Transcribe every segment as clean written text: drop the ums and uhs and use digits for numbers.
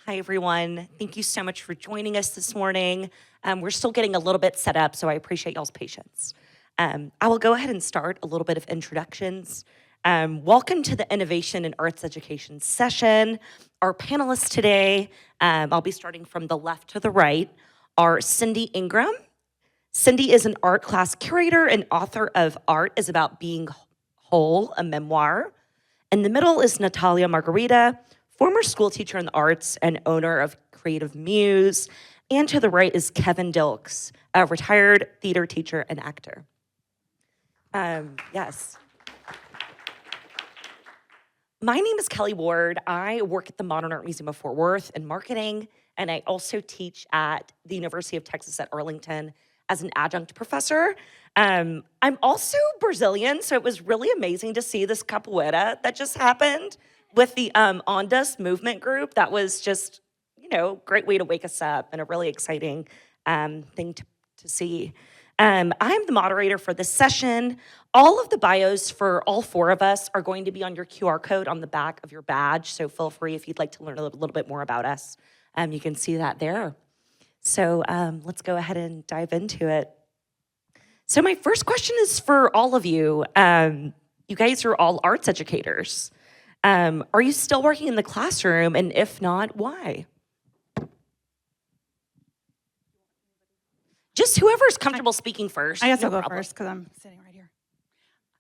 Hi, everyone. Thank you so much for joining us this morning. We're still getting a little bit set up, so I appreciate y'all's patience. I will go ahead and start a little bit of introductions. Welcome to the Innovation in Arts Education session. Our panelists today, I'll be starting from the left to the right, are Cindy Ingram. Cindy is an art class curator and author of Art is About Being Whole, a memoir. In the middle is Natalia Margarita, former school teacher in the arts and owner of Creative Muse. And to the right is Kelvin Dilks, a retired theater teacher and actor. Yes. My name is Kelly Ward. I work at the Modern Art Museum of Fort Worth in marketing, and I also teach at the University of Texas at Arlington as an adjunct professor. I'm also Brazilian, so it was really amazing to see this capoeira that just happened with the Ondas movement group. That was just, great way to wake us up and a really exciting thing to see. I'm the moderator for this session. All of the bios for all four of us are going to be on your QR code on the back of your badge, so feel free if you'd like to learn a little bit more about us. You can see that there. So let's go ahead and dive into it. So my first question is for all of you. You guys are all arts educators. Are you still working in the classroom? And if not, why? Just whoever's comfortable speaking first. I guess I'll go first because I'm sitting right here.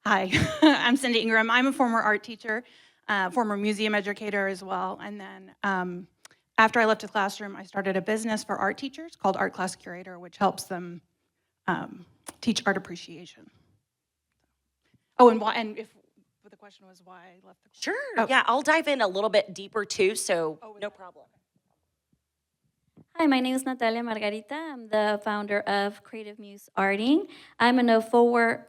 Hi, I'm Cindy Ingram. I'm a former art teacher, former museum educator as well. And then after I left the classroom, I started a business for art teachers called Art Class Curator, which helps them teach art appreciation. Oh, and if the question was why I left the class. Sure, yeah, I'll dive in a little bit deeper too, so no problem. Hi, my name is Natalia Margarita. I'm the founder of Creative Muse Arting. I'm a former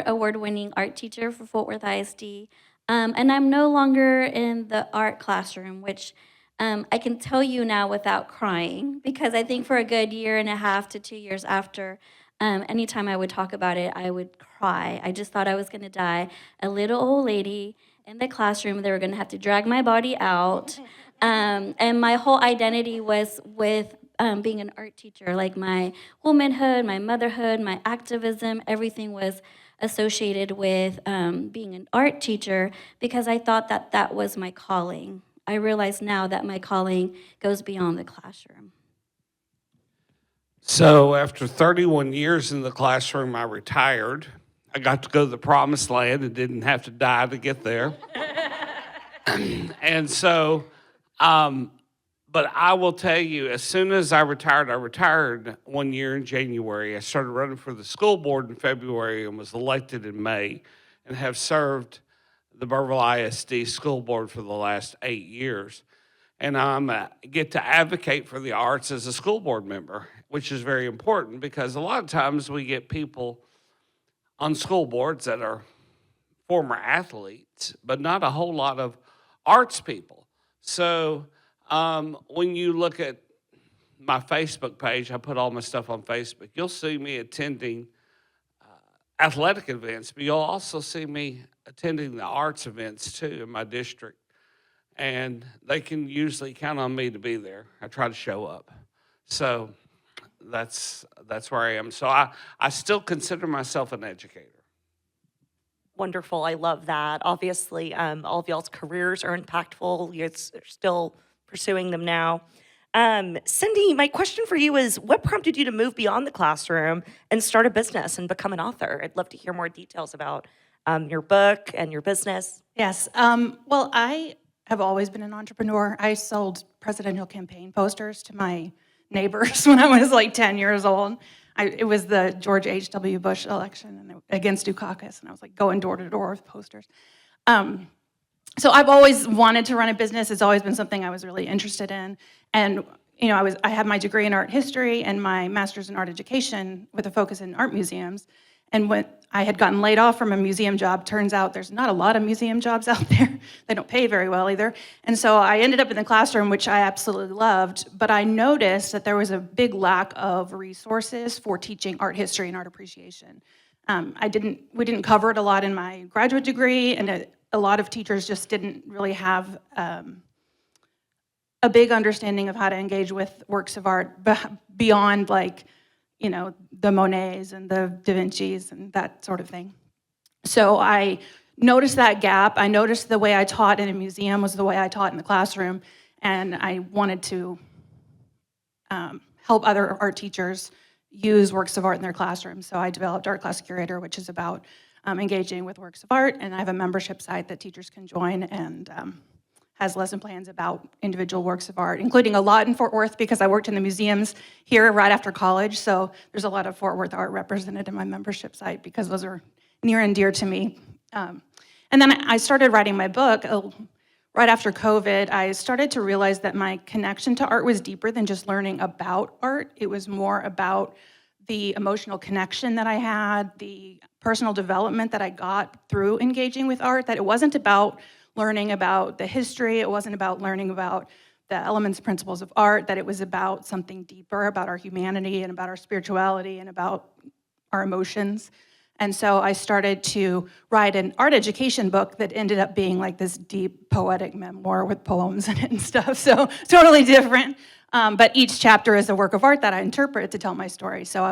award-winning art teacher for Fort Worth ISD, and I'm no longer in the art classroom, which I can tell you now without crying, because I think for a good year and a half to 2 years after, anytime I would talk about it, I would cry. I just thought I was gonna die. A little old lady in the classroom, they were gonna have to drag my body out. And my whole identity was with being an art teacher, like my womanhood, my motherhood, my activism, everything was associated with being an art teacher because I thought that that was my calling. I realize now that my calling goes beyond the classroom. So after 31 years in the classroom, I retired. I got to go to the promised land and didn't have to die to get there. And so, but I will tell you, as soon as I retired 1 year in January. I started running for the school board in February and was elected in May and have served the Burville ISD school board for the last 8 years. And I get to advocate for the arts as a school board member, which is very important because a lot of times we get people on school boards that are former athletes, but not a whole lot of arts people. So when you look at my Facebook page, I put all my stuff on Facebook, you'll see me attending athletic events, but you'll also see me attending the arts events too in my district. And they can usually count on me to be there. I try to show up. So that's where I am. So I still consider myself an educator. Wonderful, I love that. Obviously, all of y'all's careers are impactful. You're still pursuing them now. Cindy, my question for you is, what prompted you to move beyond the classroom and start a business and become an author? I'd love to hear more details about your book and your business. Yes, well, I have always been an entrepreneur. I sold presidential campaign posters to my neighbors when I was like 10 years old. It was the George H.W. Bush election and against Dukakis, and I was like going door to door with posters. So I've always wanted to run a business. It's always been something I was really interested in. And I had my degree in art history and my master's in art education with a focus in art museums. And when I had gotten laid off from a museum job, turns out there's not a lot of museum jobs out there. They don't pay very well either. And so I ended up in the classroom, which I absolutely loved, but I noticed that there was a big lack of resources for teaching art history and art appreciation. We didn't cover it a lot in my graduate degree, and a lot of teachers just didn't really have a big understanding of how to engage with works of art beyond like, you know, the Monets and the Da Vinci's and that sort of thing. So I noticed that gap. I noticed the way I taught in a museum was the way I taught in the classroom, and I wanted to help other art teachers use works of art in their classrooms. So I developed Art Class Curator, which is about engaging with works of art, and I have a membership site that teachers can join, and has lesson plans about individual works of art, including a lot in Fort Worth because I worked in the museums here right after college, so there's a lot of Fort Worth art represented in my membership site because those are near and dear to me. And then I started writing my book right after COVID. I started to realize that my connection to art was deeper than just learning about art. It was more about the emotional connection that I had, the personal development that I got through engaging with art, that it wasn't about learning about the history, it wasn't about learning about the elements and principles of art, that it was about something deeper, about our humanity and about our spirituality and about our emotions. And so I started to write an art education book that ended up being like this deep poetic memoir with poems in it and stuff, so totally different. But each chapter is a work of art that I interpret to tell my story. So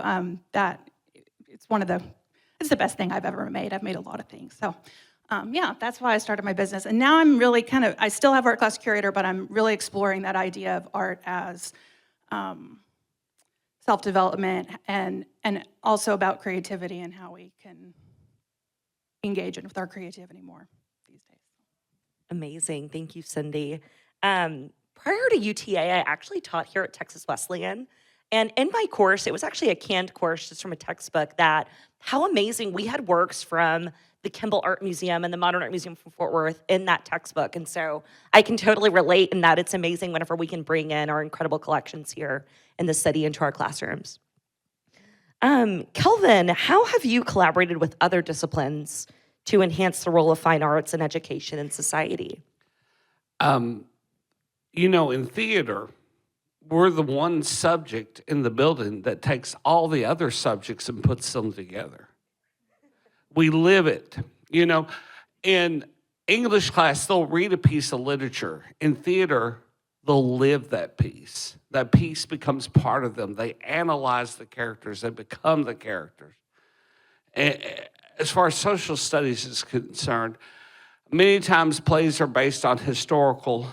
it's the best thing I've ever made. I've made a lot of things. So yeah, that's why I started my business. And now I'm really I still have Art Class Curator, but I'm really exploring that idea of art as self-development and also about creativity and how we can engage with our creativity more these days. Amazing. Thank you, Cindy. Prior to UTA, I actually taught here at Texas Wesleyan. And in my course, it was actually a canned course just from a textbook, that how amazing we had works from the Kimball Art Museum and the Modern Art Museum from Fort Worth in that textbook. And so I can totally relate in that it's amazing whenever we can bring in our incredible collections here in the city into our classrooms. Kelvin, how have you collaborated with other disciplines to enhance the role of fine arts in education and society? You know, in theater, we're the one subject in the building that takes all the other subjects and puts them together. We live it. You know, in English class, they'll read a piece of literature. In theater, they'll live that piece. That piece becomes part of them. They analyze the characters. They become the characters. And as far as social studies is concerned, many times plays are based on historical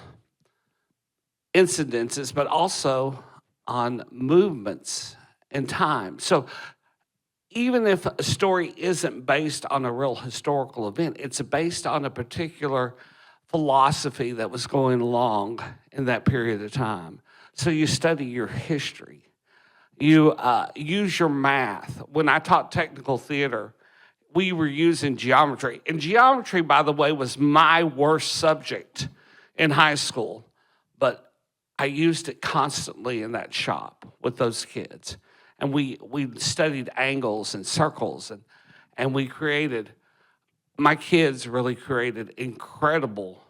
incidences, but also on movements and time. So even if a story isn't based on a real historical event, it's based on a particular philosophy that was going along in that period of time. So you study your history. You use your math. When I taught technical theater, we were using geometry. And geometry, by the way, was my worst subject in high school. But I used it constantly in that shop with those kids. And we studied angles and circles, and we created, my kids really created incredible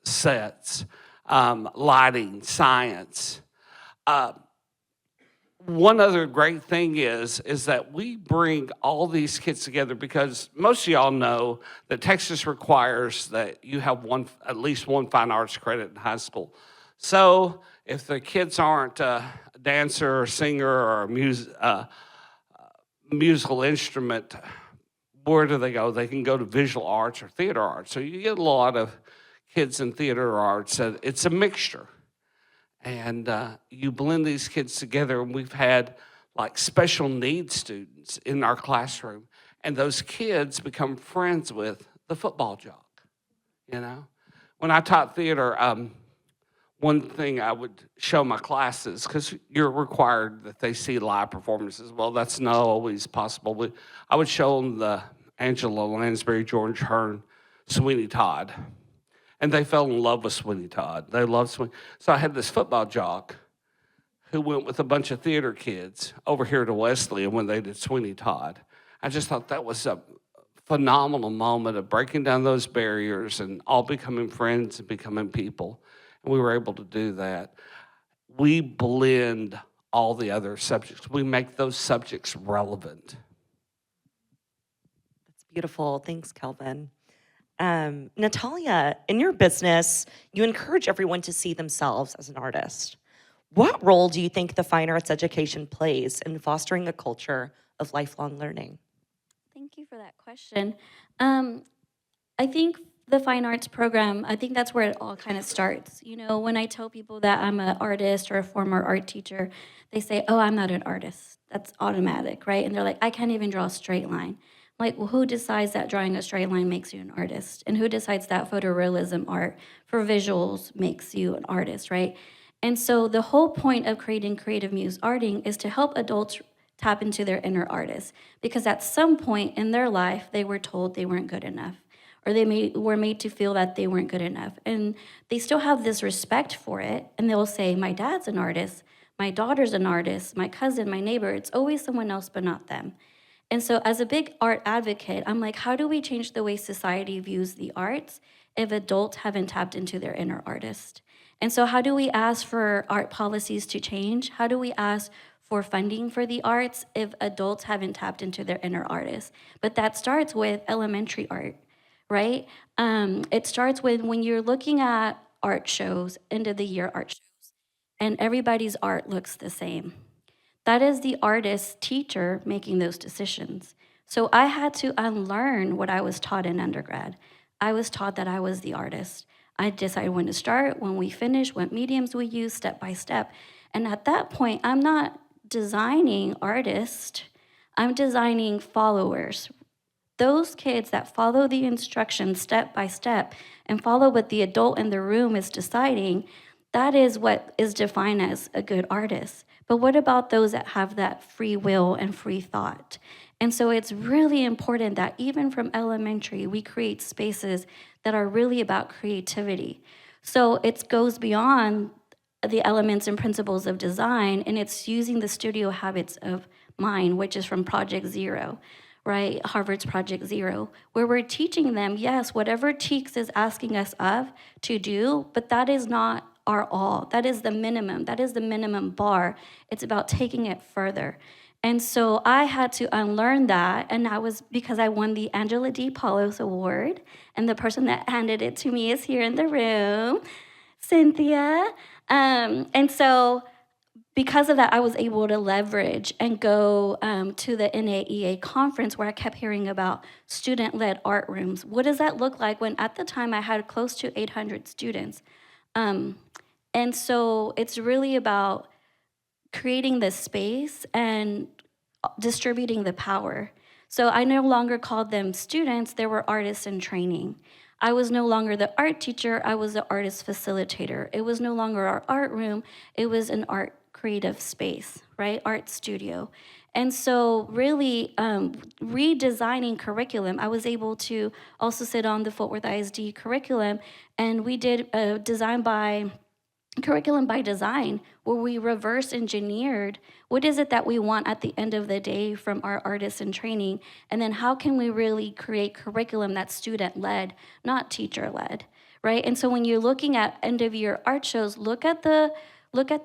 sets, lighting, science. One other great thing is that we bring all these kids together because most of y'all know that Texas requires that you have at least one fine arts credit in high school. So if the kids aren't a dancer or singer or a musical instrument, where do they go? They can go to visual arts or theater arts. So you get a lot of kids in theater arts. It's a mixture. And you blend these kids together, and we've had like special needs students in our classroom, and those kids become friends with the football jock, you know? When I taught theater, one thing I would show my classes, because you're required that they see live performances. Well, that's not always possible. I would show them the Angela Lansbury, George Hearn, Sweeney Todd. And they fell in love with Sweeney Todd. They loved Sweeney. So I had this football jock who went with a bunch of theater kids over here to Wesleyan when they did Sweeney Todd. I just thought that was a phenomenal moment of breaking down those barriers and all becoming friends and becoming people. And we were able to do that. We blend all the other subjects. We make those subjects relevant. That's beautiful. Thanks, Kelvin. Natalia, in your business, you encourage everyone to see themselves as an artist. What role do you think the fine arts education plays in fostering a culture of lifelong learning? Thank you for that question. I think the fine arts program, I think that's where it all kind of starts. You know, when I tell people that I'm an artist or a former art teacher, they say, oh, I'm not an artist. That's automatic, right? And they're like, I can't even draw a straight line. Like, well, who decides that drawing a straight line makes you an artist? And who decides that photorealism art for visuals makes you an artist, right? And so the whole point of creating creative muse arting is to help adults tap into their inner artist, because at some point in their life, they were told they weren't good enough, or were made to feel that they weren't good enough. And they still have this respect for it, and they'll say, my dad's an artist, my daughter's an artist, my cousin, my neighbor, it's always someone else but not them. And so as a big art advocate, I'm like, how do we change the way society views the arts if adults haven't tapped into their inner artist? And so how do we ask for art policies to change? How do we ask for funding for the arts if adults haven't tapped into their inner artist? But that starts with elementary art, right? It starts with when you're looking at art shows, end of the year art shows, and everybody's art looks the same. That is the artist teacher making those decisions. So I had to unlearn what I was taught in undergrad. I was taught that I was the artist. I decided when to start, when we finish, what mediums we use, step by step. And at that point, I'm not designing artists, I'm designing followers. Those kids that follow the instructions step by step and follow what the adult in the room is deciding, that is what is defined as a good artist. But what about those that have that free will and free thought? And so it's really important that even from elementary, we create spaces that are really about creativity. So it goes beyond the elements and principles of design, and it's using the studio habits of mind, which is from Project Zero, right? Harvard's Project Zero, where we're teaching them, yes, whatever TEACS is asking us of to do, but that is not our all. That is the minimum. That is the minimum bar. It's about taking it further. And so I had to unlearn that, and that was because I won the Angela D. Paulos Award, and the person that handed it to me is here in the room, Cynthia. And so because of that, I was able to leverage and go to the NAEA conference where I kept hearing about student-led art rooms. What does that look like when at the time I had close to 800 students? And so it's really about creating this space and distributing the power. So I no longer called them students, they were artists in training. I was no longer the art teacher, I was the artist facilitator. It was no longer our art room, it was an art creative space, right? Art studio. And so really redesigning curriculum, I was able to also sit on the Fort Worth ISD curriculum, and we did a curriculum by design, where we reverse engineered what is it that we want at the end of the day from our artists in training, and then how can we really create curriculum that's student-led, not teacher-led, right? And so when you're looking at end-of-year art shows, look at the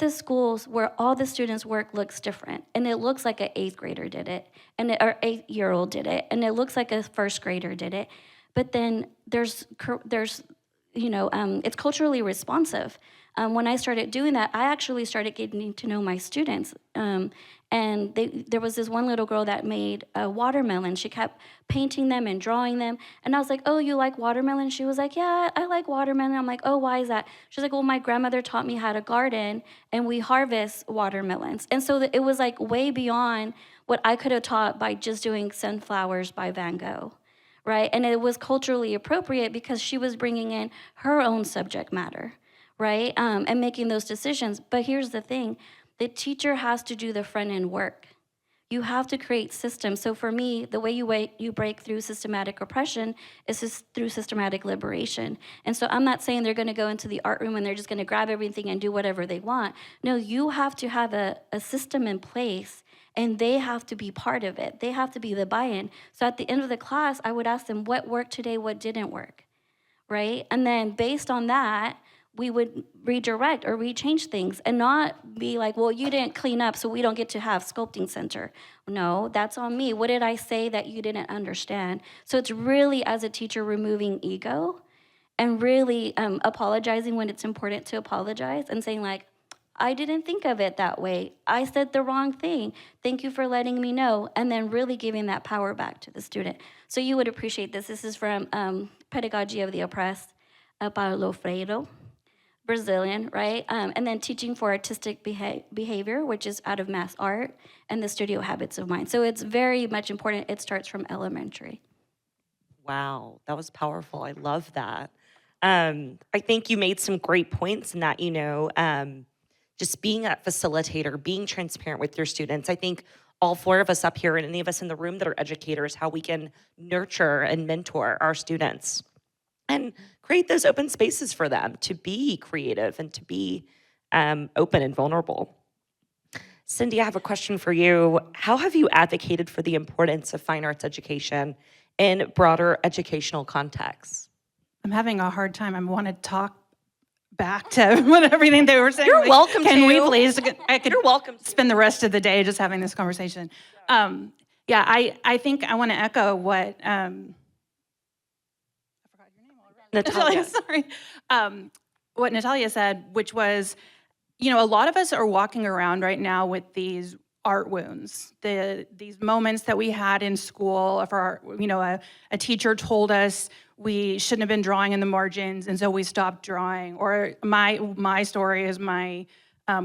schools where all the students' work looks different, and it looks like an 8th grader did it, or 8-year-old did it, and it looks like a 1st grader did it, but then there's it's culturally responsive. When I started doing that, I actually started getting to know my students. And there was this one little girl that made a watermelon. She kept painting them and drawing them. And I was like, oh, you like watermelon? She was like, yeah, I like watermelon. I'm like, oh, why is that? She's like, well, my grandmother taught me how to garden, and we harvest watermelons. And so it was like way beyond what I could have taught by just doing Sunflowers by Van Gogh, right? And it was culturally appropriate because she was bringing in her own subject matter, right? And making those decisions. But here's the thing, the teacher has to do the front end work. You have to create systems. So for me, the way you break through systematic oppression is through systematic liberation. And so I'm not saying they're gonna go into the art room and they're just gonna grab everything and do whatever they want. No, you have to have a system in place, and they have to be part of it. They have to be the buy-in. So at the end of the class, I would ask them what worked today, what didn't work, right? And then based on that, we would redirect or rechange things and not be like, well, you didn't clean up, so we don't get to have sculpting center. No, that's on me. What did I say that you didn't understand? So it's really, as a teacher, removing ego and really apologizing when it's important to apologize and saying like, I didn't think of it that way. I said the wrong thing. Thank you for letting me know. And then really giving that power back to the student. So you would appreciate this. This is from Pedagogy of the Oppressed, Paulo Freire. Brazilian, right? And then teaching for artistic behavior, which is out of mass art, and the studio habits of mind. So it's very much important. It starts from elementary. Wow, that was powerful. I love that. I think you made some great points in that, just being a facilitator, being transparent with your students. I think all four of us up here and any of us in the room that are educators, how we can nurture and mentor our students and create those open spaces for them to be creative and to be open and vulnerable. Cindy, I have a question for you. How have you advocated for the importance of fine arts education in broader educational contexts? I'm having a hard time. I want to talk back to what everything they were saying. You're welcome Can to. we please? I could You're welcome to. spend the rest of the day just having this conversation. I think I want to echo what Natalia. sorry, what Natalia said, which was, a lot of us are walking around right now with these art wounds, these moments that we had in school. A teacher told us we shouldn't have been drawing in the margins, and so we stopped drawing. Or my story is my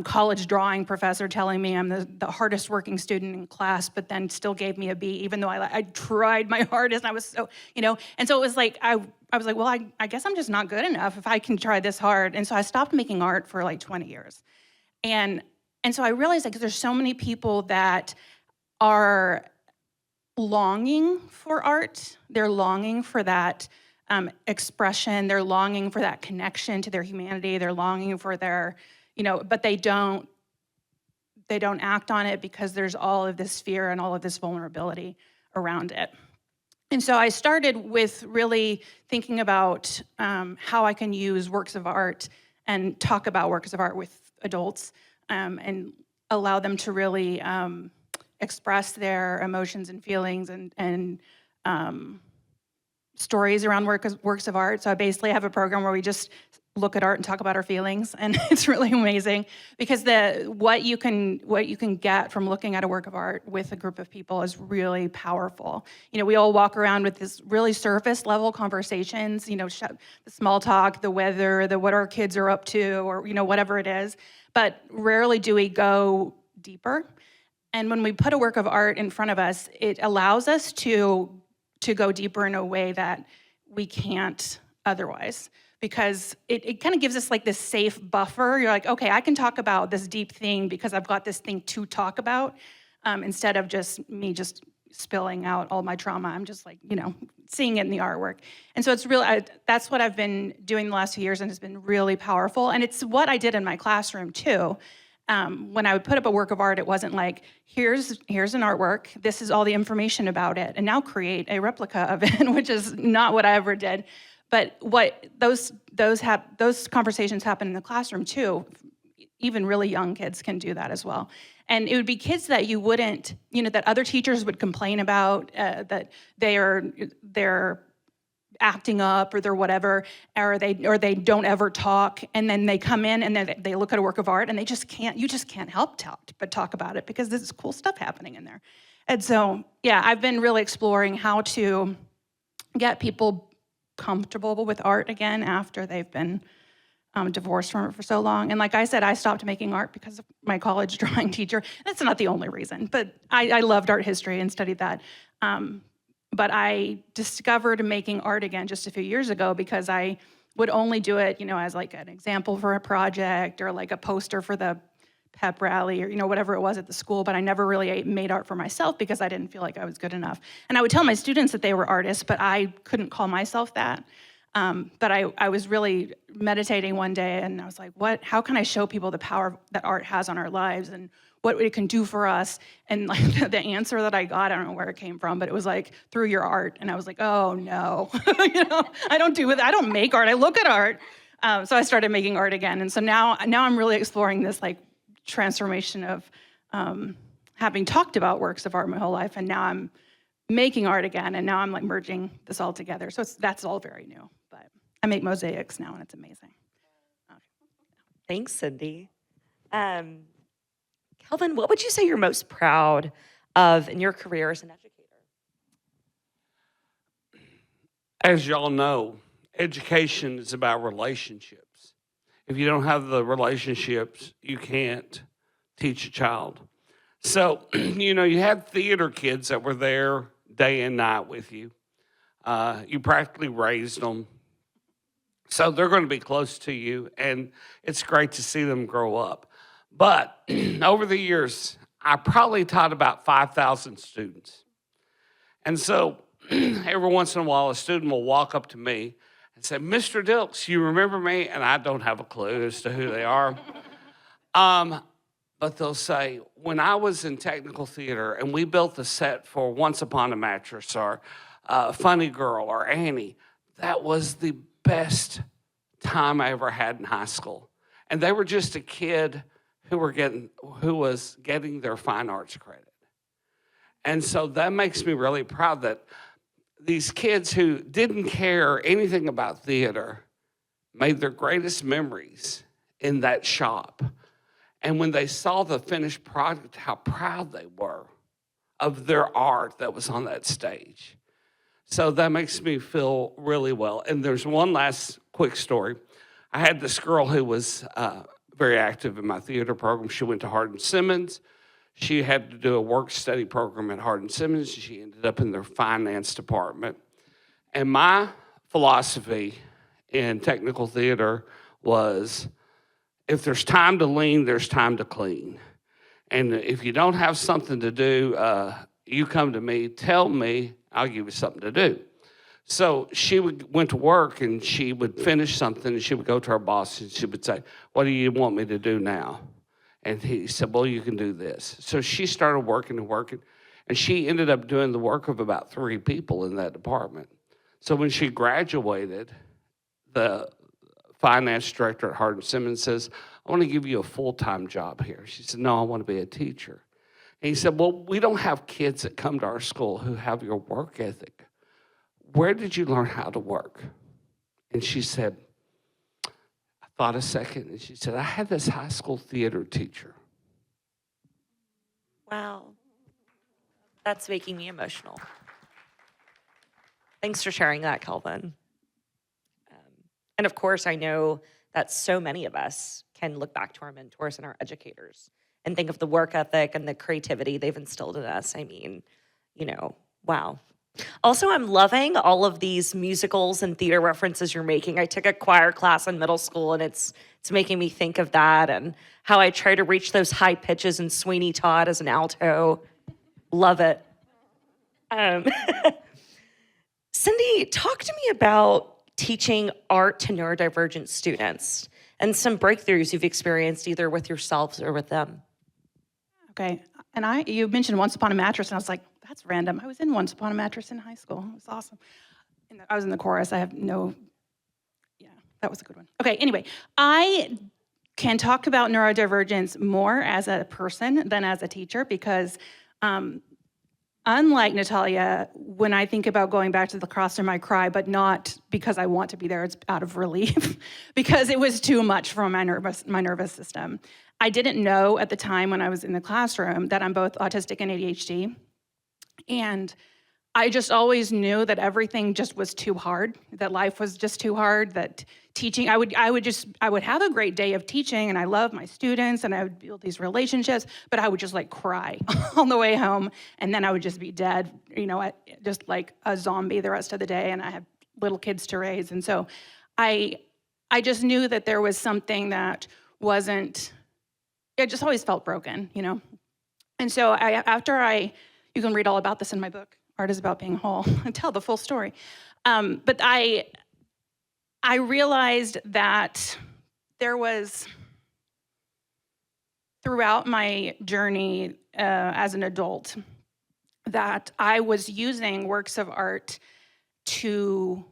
college drawing professor telling me I'm the hardest working student in class, but then still gave me a B, even though I tried my hardest. And I was so, and so it was like, I was like, well, I guess I'm just not good enough if I can try this hard. And so I stopped making art for like 20 years. And so I realized that there's so many people that are longing for art. They're longing for that expression. They're longing for that connection to their humanity. They're longing for their, but they don't act on it because there's all of this fear and all of this vulnerability around it. And so I started with really thinking about how I can use works of art and talk about works of art with adults and allow them to really express their emotions and feelings and stories around works of art. So I basically have a program where we just look at art and talk about our feelings, and it's really amazing because what you can get from looking at a work of art with a group of people is really powerful. We all walk around with this really surface level conversations, the small talk, the weather, the what our kids are up to, or whatever it is, but rarely do we go deeper. And when we put a work of art in front of us, it allows us to go deeper in a way that we can't otherwise. Because it kind of gives us like this safe buffer. You're like, okay, I can talk about this deep thing because I've got this thing to talk about, instead of just me just spilling out all my trauma. I'm just like, seeing it in the artwork. And so it's really, that's what I've been doing the last few years, and it's been really powerful. And it's what I did in my classroom too. When I would put up a work of art, it wasn't like, here's an artwork, this is all the information about it, and now create a replica of it, which is not what I ever did. But what those conversations happen in the classroom too. Even really young kids can do that as well. And it would be kids that you wouldn't, that other teachers would complain about, that they're acting up or they're whatever, or they don't ever talk, and then they come in and they look at a work of art and you just can't help but talk about it because this is cool stuff happening in there. And so, yeah, I've been really exploring how to get people comfortable with art again after they've been divorced from it for so long. And like I said, I stopped making art because of my college drawing teacher. That's not the only reason, but I loved art history and studied that. But I discovered making art again just a few years ago because I would only do it, as like an example for a project or like a poster for the pep rally or whatever it was at the school, but I never really made art for myself because I didn't feel like I was good enough. And I would tell my students that they were artists, but I couldn't call myself that. But I was really meditating one day and I was like, how can I show people the power that art has on our lives and what it can do for us? And like the answer that I got, I don't know where it came from, but it was like, through your art. And I was like, oh no, I don't do it. I don't make art, I look at art. So I started making art again. And so now I'm really exploring this like transformation of having talked about works of art my whole life. And now I'm making art again. And now I'm like merging this all together. So that's all very new. But I make mosaics now and it's amazing. Thanks, Cindy. Kelvin, what would you say you're most proud of in your career as an educator? As y'all know, education is about relationships. If you don't have the relationships, you can't teach a child. So, you had theater kids that were there day and night with you. You practically raised them. So they're going to be close to you, and it's great to see them grow up. But over the years, I probably taught about 5,000 students. And so every once in a while, a student will walk up to me and say, Mr. Dilks, you remember me? And I don't have a clue as to who they are. But they'll say, when I was in technical theater and we built the set for Once Upon a Mattress or Funny Girl or Annie, that was the best time I ever had in high school. And they were just a kid who was getting their fine arts credit. And so that makes me really proud that these kids who didn't care anything about theater made their greatest memories in that shop. And when they saw the finished product, how proud they were of their art that was on that stage. So that makes me feel really well. And there's one last quick story. I had this girl who was very active in my theater program. She went to Hardin-Simmons. She had to do a work-study program at Hardin-Simmons. She ended up in their finance department. And my philosophy in technical theater was, if there's time to lean, there's time to clean. And if you don't have something to do, you come to me, tell me, I'll give you something to do. So she went to work and she would finish something and she would go to her boss and she would say, what do you want me to do now? And he said, well, you can do this. So she started working and she ended up doing the work of about 3 people in that department. So when she graduated, the finance director at Hardin-Simmons says, I want to give you a full-time job here. She said, no, I want to be a teacher. And he said, well, we don't have kids that come to our school who have your work ethic. Where did you learn how to work? And she said, I thought a second, and she said, I had this high school theater teacher. Wow. That's making me emotional. Thanks for sharing that, Kelvin. And of course, I know that so many of us can look back to our mentors and our educators and think of the work ethic and the creativity they've instilled in us. I mean, wow. Also, I'm loving all of these musicals and theater references you're making. I took a choir class in middle school, and it's making me think of that and how I try to reach those high pitches in Sweeney Todd as an alto. Love it. Cindy, talk to me about teaching art to neurodivergent students and some breakthroughs you've experienced either with yourselves or with them. Okay, and you mentioned Once Upon a Mattress, and I was like, that's random. I was in Once Upon a Mattress in high school. It was awesome. I was in the chorus. Yeah, that was a good one. Okay, anyway, I can talk about neurodivergence more as a person than as a teacher because unlike Natalia, when I think about going back to the classroom, I cry, but not because I want to be there. It's out of relief because it was too much for my nervous system. I didn't know at the time when I was in the classroom that I'm both autistic and ADHD. And I just always knew that everything just was too hard, that life was just too hard, that teaching, I would have a great day of teaching, and I love my students, and I would build these relationships, but I would just like cry on the way home, and then I would just be dead, just like a zombie the rest of the day, and I had little kids to raise. And so I just knew that there was something that wasn't, it just always felt broken, And so you can read all about this in my book, Art is About Being Whole, and tell the full story. But I realized that there was, throughout my journey as an adult, that I was using works of art to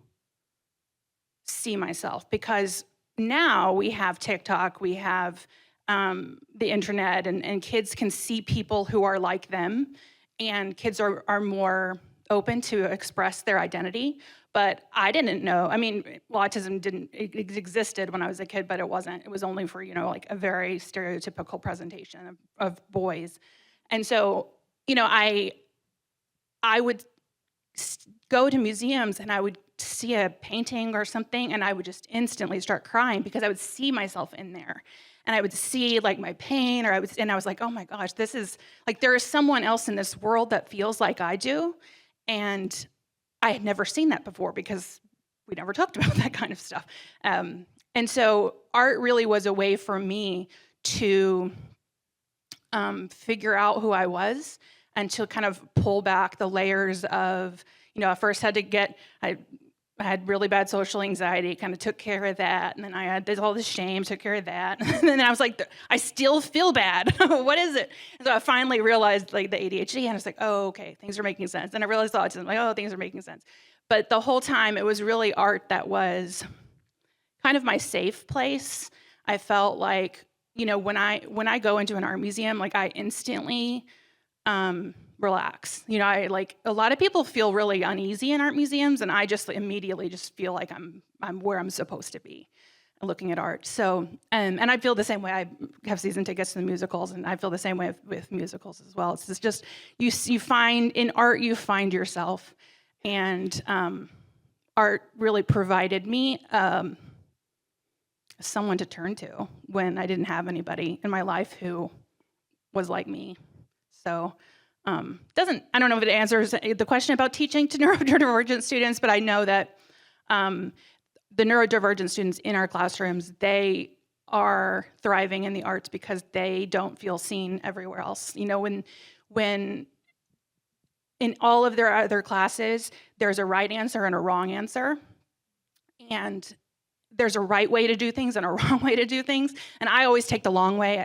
see myself, because now we have TikTok, we have the internet, and kids can see people who are like them, and kids are more open to express their identity. But I didn't know. I mean, well, autism didn't it existed when I was a kid, but it wasn't. It was only for, like a very stereotypical presentation of boys. And so, I would go to museums and I would see a painting or something and I would just instantly start crying because I would see myself in there. And I would see like my pain, and I was like, oh my gosh, this is like, there is someone else in this world that feels like I do. And I had never seen that before because we never talked about that kind of stuff. And so art really was a way for me to figure out who I was and to kind of pull back the layers of, I first had to I had really bad social anxiety, kind of took care of that. And then I had all this shame, took care of that. And then I was like, I still feel bad. What is it? And so I finally realized like the ADHD, and I was like, oh, okay, things are making sense. And I realized the autism, like, oh, things are making sense. But the whole time it was really art that was kind of my safe place. I felt like, when I go into an art museum, like I instantly relax. I like, a lot of people feel really uneasy in art museums, and I just immediately just feel like I'm where I'm supposed to be looking at art. So, and I feel the same way. I have season tickets to the musicals, and I feel the same way with musicals as well. It's just, you find, in art, you find yourself, and art really provided me someone to turn to when I didn't have anybody in my life who was like me. So, I don't know if it answers the question about teaching to neurodivergent students, but I know that the neurodivergent students in our classrooms, they are thriving in the arts because they don't feel seen everywhere else. When in all of their other classes, there's a right answer and a wrong answer, and there's a right way to do things and a wrong way to do things. And I always take the long way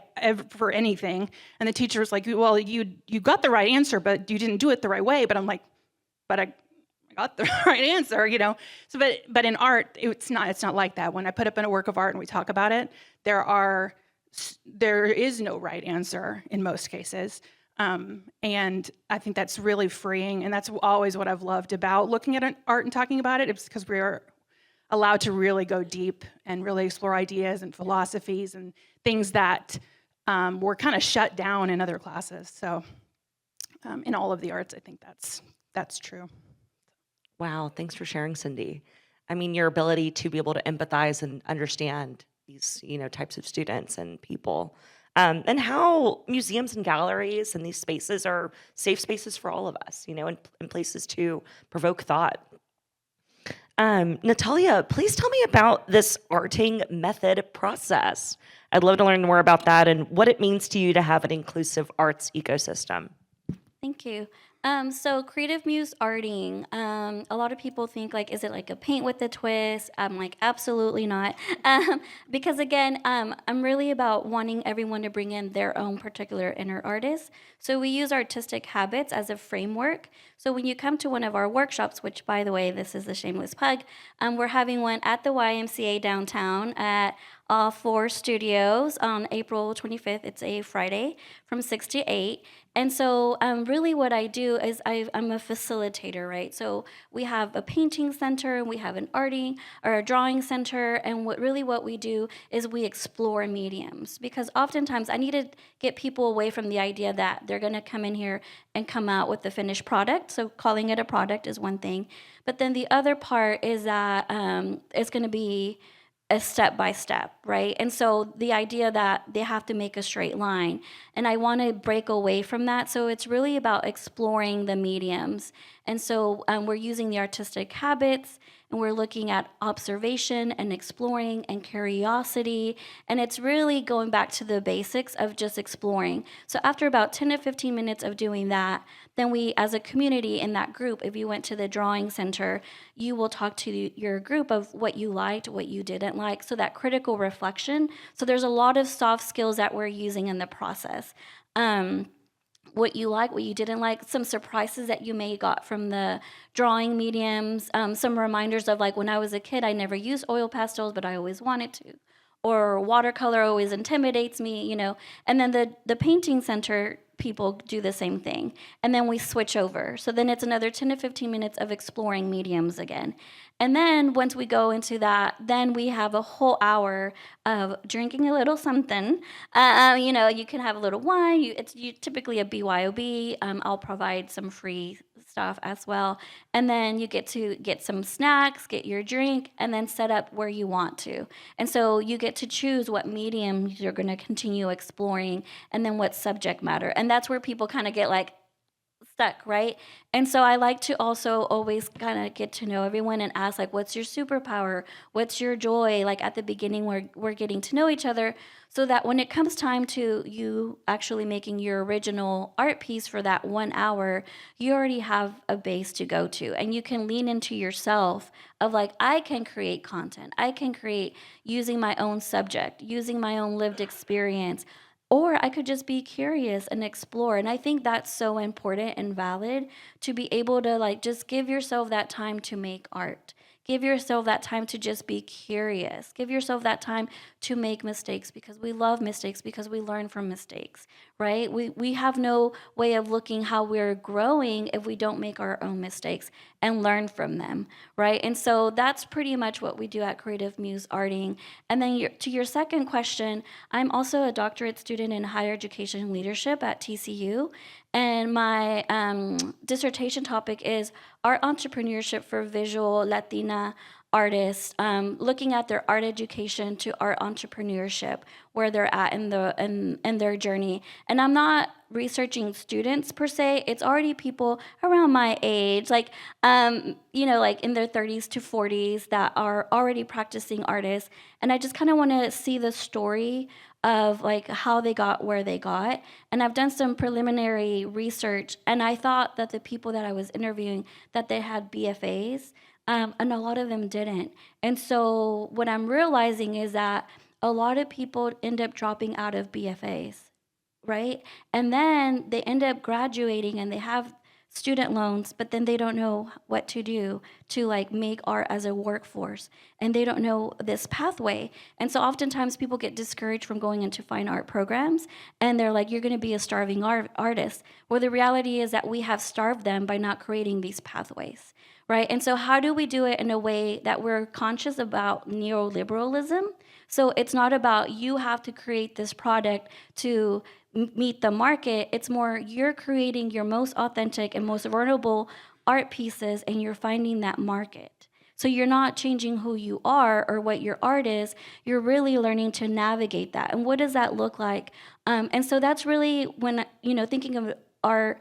for anything. And the teacher was like, well, you got the right answer, but you didn't do it the right way. But I'm like, but I got the right answer, So, but in art, it's not like that. When I put up in a work of art and we talk about it, there is no right answer in most cases. And I think that's really freeing. And that's always what I've loved about looking at art and talking about it. It's because we are allowed to really go deep and really explore ideas and philosophies and things that were kind of shut down in other classes. So in all of the arts, I think that's true. Wow, thanks for sharing, Cindy. I mean, your ability to be able to empathize and understand these, types of students and people, and how museums and galleries and these spaces are safe spaces for all of us, and places to provoke thought. Natalia, please tell me about this arting method process. I'd love to learn more about that and what it means to you to have an inclusive arts ecosystem. Thank you. So creative muse arting, a lot of people think like, is it like a paint with a twist? I'm like, absolutely not. Because again, I'm really about wanting everyone to bring in their own particular inner artist. So we use artistic habits as a framework. So when you come to one of our workshops, which by the way, this is a shameless plug, we're having one at the YMCA downtown at all 4 studios on April 25th. It's a Friday from 6 to 8. And so really what I do is I'm a facilitator, right? So we have a painting center, and we have an arting or a drawing center, and what we do is we explore mediums, because oftentimes I need to get people away from the idea that they're gonna come in here and come out with the finished product. So calling it a product is one thing, but then the other part is that it's gonna be a step by step, right? And so the idea that they have to make a straight line, and I want to break away from that. So it's really about exploring the mediums. And so we're using the artistic habits, and we're looking at observation and exploring and curiosity. And it's really going back to the basics of just exploring. So after about 10 to 15 minutes of doing that, then we, as a community in that group, if you went to the drawing center, you will talk to your group of what you liked, what you didn't like, so that critical reflection. So there's a lot of soft skills that we're using in the process. what you like, what you didn't like, some surprises that you may got from the drawing mediums, some reminders of like when I was a kid, I never used oil pastels, but I always wanted to. Or watercolor always intimidates me, And then the painting center people do the same thing. And then we switch over. So then it's another 10 to 15 minutes of exploring mediums again. And then once we go into that, then we have a whole hour of drinking a little something. You can have a little wine. It's typically a BYOB. I'll provide some free stuff as well. And then you get to get some snacks, get your drink, and then set up where you want to. And so you get to choose what medium you're going to continue exploring and then what subject matter. And that's where people kind of get like stuck, right? And so I like to also always kind of get to know everyone and ask like, what's your superpower? What's your joy? Like at the beginning, we're getting to know each other so that when it comes time to you actually making your original art piece for that 1 hour, you already have a base to go to and you can lean into yourself of like, I can create content. I can create using my own subject, using my own lived experience. Or I could just be curious and explore. And I think that's so important and valid to be able to like just give yourself that time to make art. Give yourself that time to just be curious. Give yourself that time to make mistakes because we love mistakes because we learn from mistakes, right? We have no way of looking how we're growing if we don't make our own mistakes and learn from them, right? And so that's pretty much what we do at Creative Muse Arting. And then to your second question, I'm also a doctorate student in higher education leadership at TCU. And my dissertation topic is art entrepreneurship for visual Latina artists, looking at their art education to art entrepreneurship, where they're at in their journey. And I'm not researching students per se. It's already people around my age, like like in their 30s to 40s that are already practicing artists. And I just kind of want to see the story of like how they got where they got. And I've done some preliminary research, and I thought that the people that I was interviewing, that they had BFAs, and a lot of them didn't. And so what I'm realizing is that a lot of people end up dropping out of BFAs, right? And then they end up graduating and they have student loans, but then they don't know what to do to like make art as a workforce, and they don't know this pathway. And so oftentimes people get discouraged from going into fine art programs, and they're like, you're going to be a starving artist. Well, the reality is that we have starved them by not creating these pathways, right? And so how do we do it in a way that we're conscious about neoliberalism? So it's not about you have to create this product to meet the market. It's more you're creating your most authentic and most vulnerable art pieces, and you're finding that market. So you're not changing who you are or what your art is. You're really learning to navigate that. And what does that look like? And so that's really when, thinking of art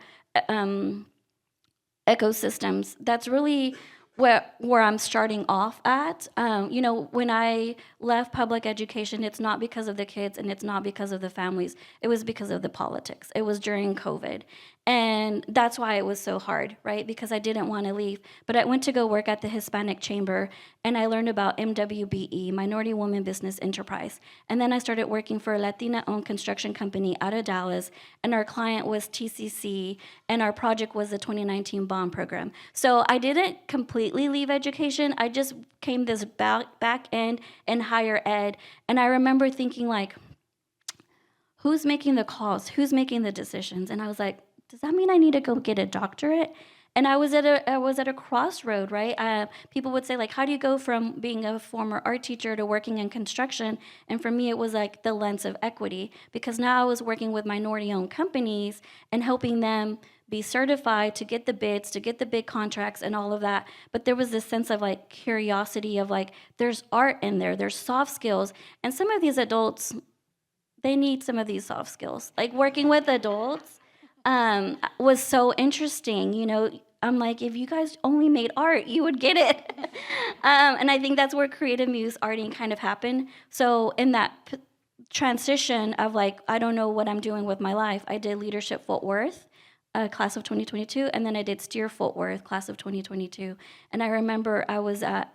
ecosystems, that's really where I'm starting off at. When I left public education, it's not because of the kids and it's not because of the families. It was because of the politics. It was during COVID. And that's why it was so hard, right? Because I didn't want to leave. But I went to go work at the Hispanic Chamber, and I learned about MWBE, Minority Women Business Enterprise. And then I started working for a Latina-owned construction company out of Dallas, and our client was TCC, and our project was the 2019 bond program. So I didn't completely leave education. I just came this back end in higher ed, and I remember thinking like, who's making the calls? Who's making the decisions? And I was like, does that mean I need to go get a doctorate? And I was at a crossroad, right? People would say like, how do you go from being a former art teacher to working in construction? And for me, it was like the lens of equity, because now I was working with minority-owned companies and helping them be certified to get the bids, to get the big contracts and all of that. But there was this sense of like curiosity of like, there's art in there, there's soft skills. And some of these adults, they need some of these soft skills. Like working with adults was so interesting. I'm like, if you guys only made art, you would get it. And I think that's where Creative Muse Arting kind of happened. So in that transition of like, I don't know what I'm doing with my life, I did Leadership Fort Worth, class of 2022, and then I did Steer Fort Worth, class of 2022. And I remember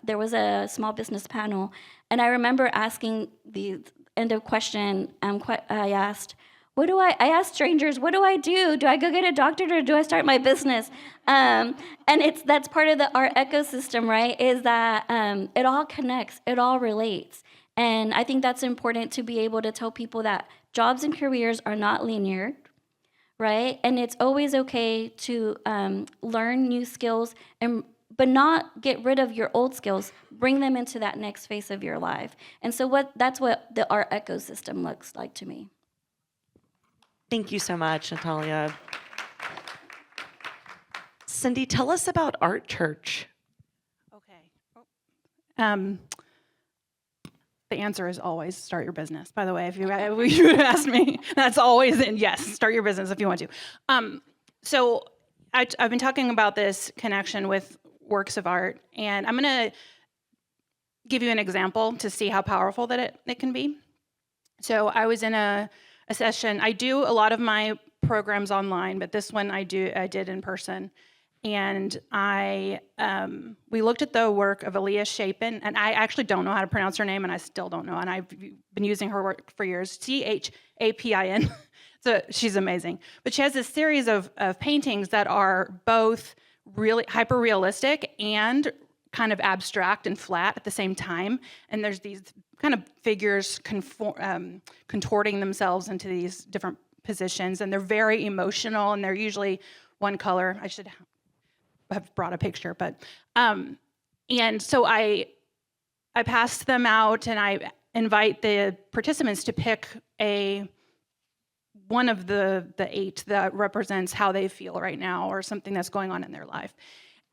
there was a small business panel, and I remember asking the end of question, I asked, I ask strangers, what do I do? Do I go get a doctorate or do I start my business? And that's part of our ecosystem, right? Is that it all connects, it all relates. And I think that's important to be able to tell people that jobs and careers are not linear, right? And it's always okay to learn new skills, but not get rid of your old skills. Bring them into that next phase of your life. And so that's what our ecosystem looks like to me. Thank you so much, Natalia. Cindy, tell us about Art Church. Okay. The answer is always start your business. By the way, if you would ask me, that's always yes, start your business if you want to. So I've been talking about this connection with works of art, and I'm going to give you an example to see how powerful that it can be. So I was in a session. I do a lot of my programs online, but this one I did in person. And we looked at the work of Aaliyah Chapin, and I actually don't know how to pronounce her name, and I still don't know, and I've been using her work for years, Chapin. So she's amazing. But she has this series of paintings that are both really hyper-realistic and kind of abstract and flat at the same time. And there's these kind of figures contorting themselves into these different positions, and they're very emotional, and they're usually one color. I should have brought a picture, but and so I passed them out, and I invite the participants to pick one of the 8 that represents how they feel right now or something that's going on in their life.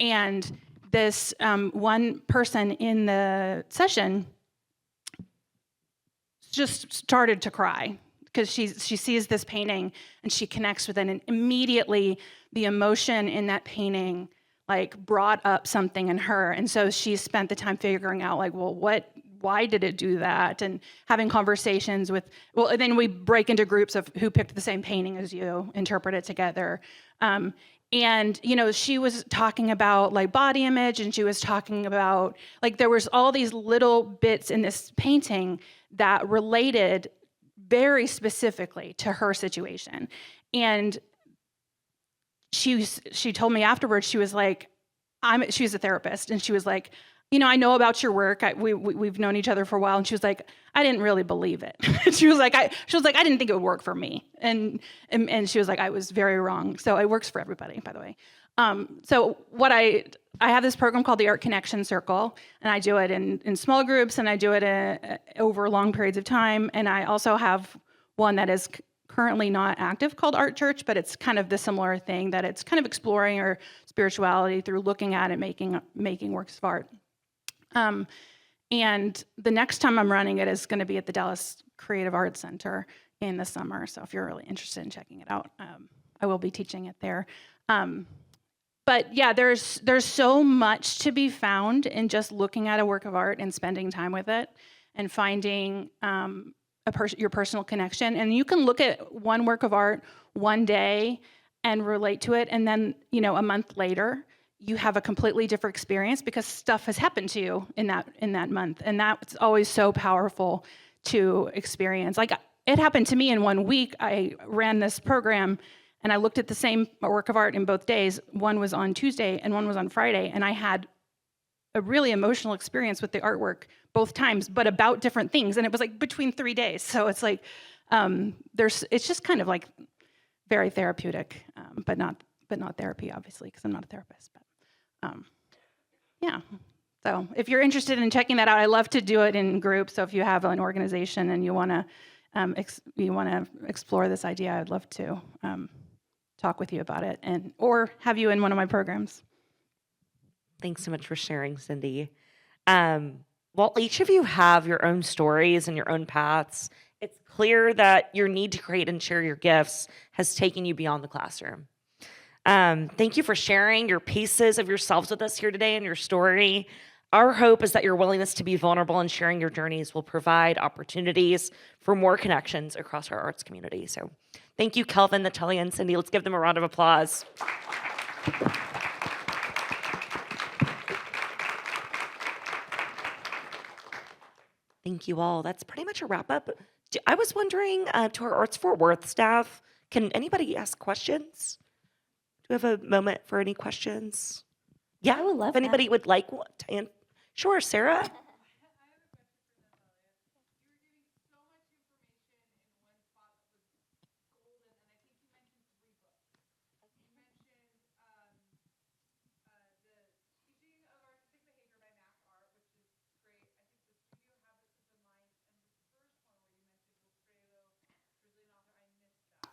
And this one person in the session just started to cry because she sees this painting and she connects with it, and immediately the emotion in that painting brought up something in her. And so she spent the time figuring out well, why did it do that? And having conversations and then we break into groups of who picked the same painting as you, interpret it together. And, she was talking about body image, and she was talking about there was all these little bits in this painting that related very specifically to her situation. And she told me afterwards, she was she's a therapist, and she was like, I know about your work. We've known each other for a while, and she was like, I didn't really believe it. she was like, I didn't think it would work for me, and she was like, I was very wrong. So it works for everybody, by the way. So what I have this program called the Art Connection Circle, and I do it in small groups, and I do it over long periods of time. And I also have one that is currently not active called Art Church, but it's kind of the similar thing, that it's kind of exploring our spirituality through looking at it, making works of art. And the next time I'm running it is going to be at the Dallas Creative Arts Center in the summer. So if you're really interested in checking it out, I will be teaching it there. But yeah, there's so much to be found in just looking at a work of art and spending time with it and finding your personal connection. And you can look at one work of art one day and relate to it, and then a month later you have a completely different experience because stuff has happened to you in that month, and that's always so powerful to experience. It happened to me in 1 week. I ran this program, and I looked at the same work of art in both days. One was on Tuesday and one was on Friday, and I had a really emotional experience with the artwork both times, but about different things, and it was between 3 days. So it's it's just kind of very therapeutic, but not therapy, obviously, because I'm not a therapist. But yeah. So if you're interested in checking that out, I love to do it in groups. So if you have an organization and you want to explore this idea, I'd love to talk with you about it, or have you in one of my programs. Thanks so much for sharing, Cindy. While each of you have your own stories and your own paths, it's clear that your need to create and share your gifts has taken you beyond the classroom. Thank you for sharing your pieces of yourselves with us here today and your story. Our hope is that your willingness to be vulnerable and sharing your journeys will provide opportunities for more connections across our arts community. So thank you, Kelvin, Natalia, and Cindy. Let's give them a round of applause. Thank you all. That's pretty much a wrap up I was wondering to our Arts Fort Worth staff, can anybody ask questions? Do we have a moment for any questions? Yeah, I would love if that. anybody would like one. Sure, Sarah.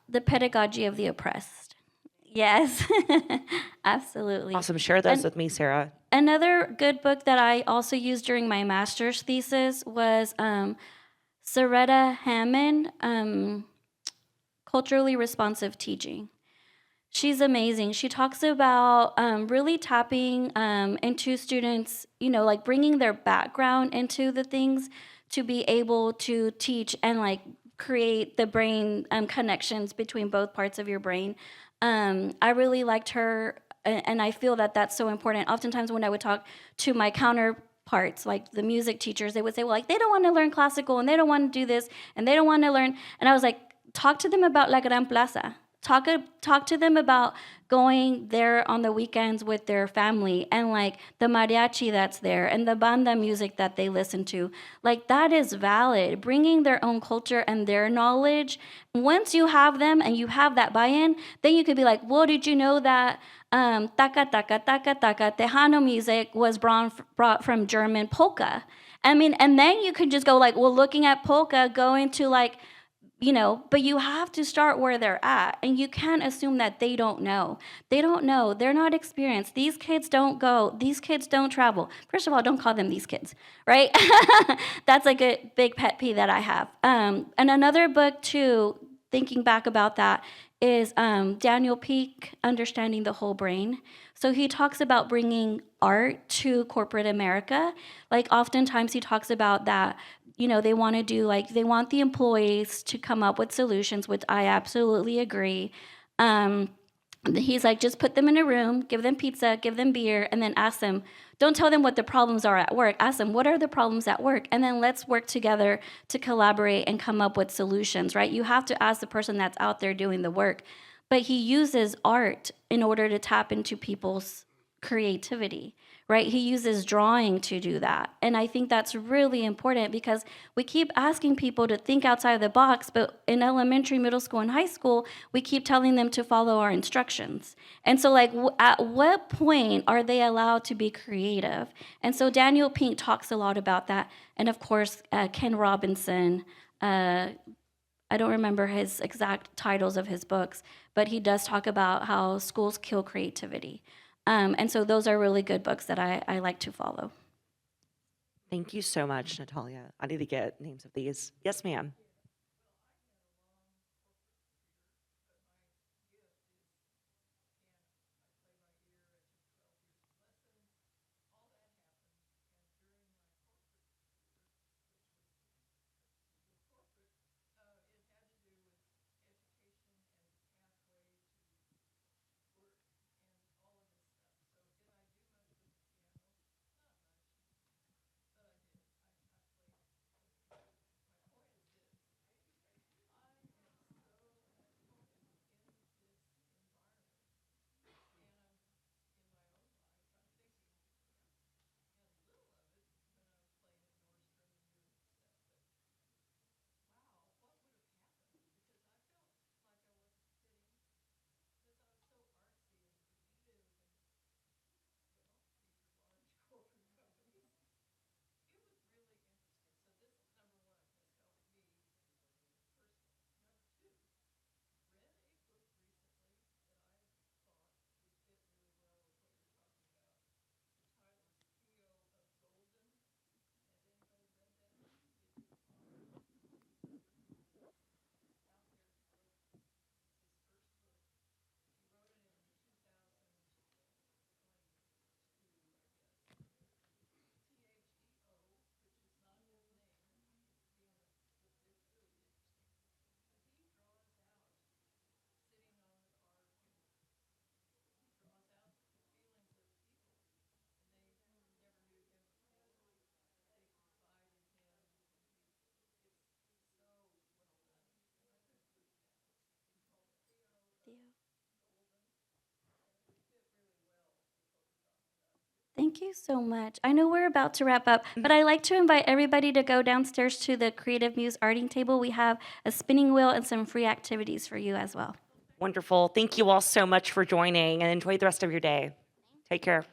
The pedagogy of the oppressed. Yes, absolutely. Awesome. Share those with me, Sarah. Another good book that I also used during my master's thesis was Soretta Hammond, Culturally Responsive Teaching. She's amazing. She talks about really tapping into students, like bringing their background into the things to be able to teach and like create the brain connections between both parts of your brain. I really liked her, and I feel that that's so important. Oftentimes, when I would talk to my counterparts, like the music teachers, they would say, well, like, they don't want to learn classical and they don't want to do this and they don't want to learn. And I was like, talk to them about La Gran Plaza. Talk to them about going there on the weekends with their family and like the mariachi that's there and the banda music that they listen to. Like that is valid. Bringing their own culture and their knowledge. Once you have them and you have that buy-in, then you could be like, well, did you know that taka taka taka taka Tejano music was brought from German polka? I mean, and then you could just go like, well, looking at polka, going to like, but you have to start where they're at, and you can't assume that they don't know. They don't know. They're not experienced. These kids don't go. These kids don't travel. First of all, don't call them these kids, right? That's like a big pet peeve that I have. And another book too, thinking back about that, is Daniel Pink, Understanding the Whole Brain. So he talks about bringing art to corporate America. Like oftentimes he talks about that, they want to do like, they want the employees to come up with solutions, which I absolutely agree. He's like, just put them in a room, give them pizza, give them beer, and then ask them, don't tell them what the problems are at work. Ask them, what are the problems at work? And then let's work together to collaborate and come up with solutions, right? You have to ask the person that's out there doing the work. But he uses art in order to tap into people's creativity, right? He uses drawing to do that. And I think that's really important because we keep asking people to think outside the box, but in elementary, middle school, and high school, we keep telling them to follow our instructions. And so like, at what point are they allowed to be creative? And so Daniel Pink talks a lot about that. And of course, Ken Robinson, I don't remember his exact titles of his books, but he does talk about how schools kill creativity. And so those are really good books that I like to follow. Thank you so much, Natalia. I need to get names of these. Yes, ma'am. Thank you so much. I know we're about to wrap up, but I'd like to invite everybody to go downstairs to the Creative Muse arting table. We have a spinning wheel and some free activities for you as well. Wonderful. Thank you all so much for joining and enjoy the rest of your day. Take care.